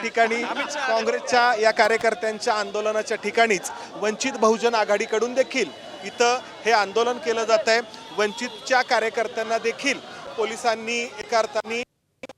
ठिकाणी काँग्रेसच्या या कार्यकर्त्यांच्या आंदोलनाच्या ठिकाणीच वंचित बहुजन आघाडीकडून देखील इथं हे आंदोलन केलं जात आहे। वंचितच्या कार्यकर्त्यांना देखील पोलिसांनी एका अर्थाने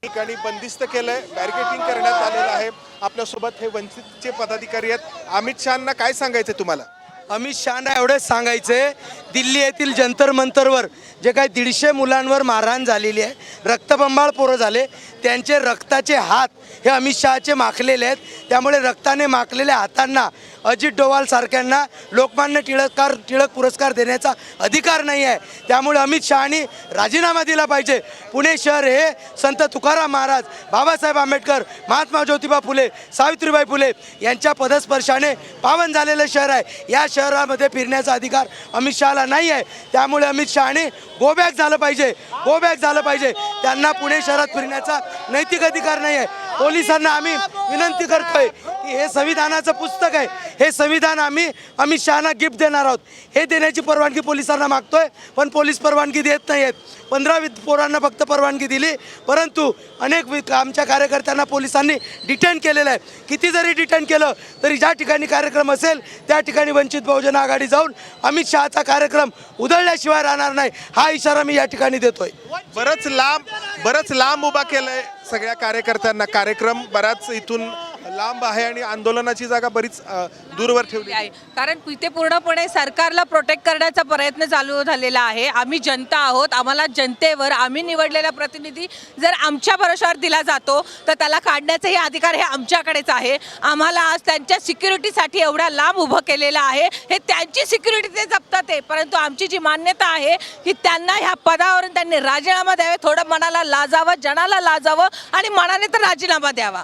ठिकाणी बंदिस्त केलंय, बॅरिकेडिंग करण्यात आलेलं आहे। आपल्यासोबत हे वंचितचे पदाधिकारी आहेत। अमित शहांना काय सांगायचं तुम्हाला? अमित शहांना एवढेच सांगायचे, दिल्ली येथील जंतर मंतरवर जे काही 150 मुलांवर मारहाण झालेली आहे, रक्तबंबाळ पोरं झाले, त्यांचे रक्ताचे हात हे अमित शहाचे माखलेले आहेत। त्यामुळे रक्ताने माखलेल्या हातांना अजित डोवाल सारख्यांना लोकमान्य टिळक पुरस्कार देण्याचा अधिकार नाही आहे। त्यामुळे अमित शहानी राजीनामा दिला पाहिजे। पुणे शहर हे संत तुकाराम महाराज, बाबासाहेब आंबेडकर, महात्मा ज्योतिबा फुले, सावित्रीबाई फुले यांच्या पदस्पर्शाने पावन झालेलं शहर आहे। या शहरामध्ये फिरण्याचा अधिकार अमित शहाला नाही आहे। त्यामुळे अमित शहाने गो बॅक झालं पाहिजे, गो बॅक झालं पाहिजे। त्यांना पुणे शहरात फिरण्याचा नैतिक अधिकार नाही आहे। पोलिसांना आम्ही विनंती करतोय की हे संविधानाचं पुस्तक आहे, हे संविधान आम्ही अमित शहाना गिफ्ट देणार आहोत। हे देण्याची परवानगी पोलिसांना मागतोय, पण पोलीस परवानगी देत नाही आहेत। 15 पोरांना फक्त परवानगी दिली, परंतु अनेक आमच्या कार्यकर्त्यांना पोलिसांनी डिटेन केलेलं आहे। किती जरी डिटेन केलं तरी ज्या ठिकाणी कार्यक्रम असेल त्या ठिकाणी वंचित बहुजन आघाडी जाऊन अमित शहाचा कार्यक्रम उधळल्याशिवाय राहणार नाही, हा इशारा मी या ठिकाणी देतोय। बरंच लांब उभा केलंय सगळ्या कार्यकर्त्यांना। कार्यक्रम बराच इथून लांब आहे आणि आंदोलनाची जागा बरीच दूरवर ठेवली आहे, कारण तिथे पूर्णपणे सरकारला प्रोटेक्ट करण्याचा प्रयत्न चालू झालेला आहे। आम्ही जनता आहोत, आम्हाला जनतेवर आम्ही निवडलेला प्रतिनिधी जर आमच्या भरोशावर दिला जातो तर त्याला काढण्याचाही अधिकार हे आमच्याकडेच आहे। आम्हाला आज त्यांच्या सिक्युरिटीसाठी एवढा लांब उभं केलेलं आहे, हे त्यांची सिक्युरिटी ते जपतात आहे, परंतु आमची जी मान्यता आहे की त्यांना ह्या पदावरून त्यांनी राजीनामा द्यावे, थोडं मनाला लाजावं, जनाला लाजावं आणि मनाने तर राजीनामा द्यावा।